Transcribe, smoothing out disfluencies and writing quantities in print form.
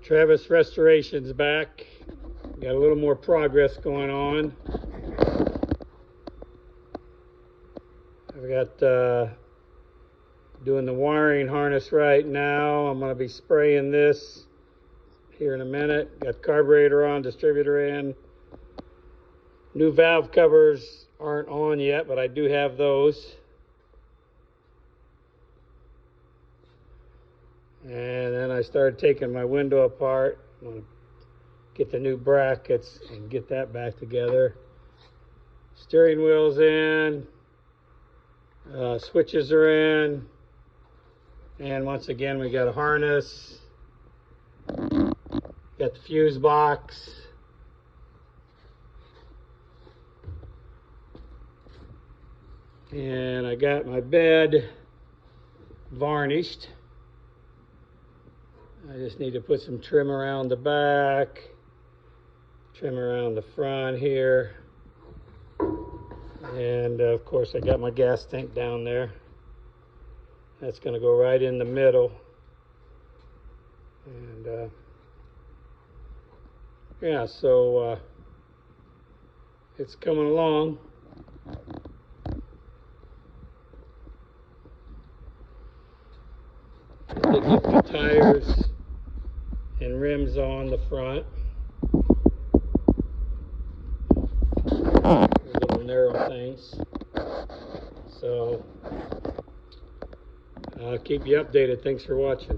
Travis Restoration's back. Got a little more progress going on. I've got doing the wiring harness right now. I'm going to be spraying this here in a minute. Got carburetor on, distributor in. New valve covers aren't on yet, but I do have those. And then I started taking my window apart. I'm going to get the new brackets and get that back together. Steering wheel's in. Switches are in. And once again, we got a harness. Got the fuse box. And I got my bed varnished. I just need to put some trim around the back, trim around the front here. And of course I got my gas tank down there. That's going to go right in the middle. And yeah, so it's coming along. I did get the tires and rims on the front. Little narrow things. So I'll keep you updated. Thanks for watching.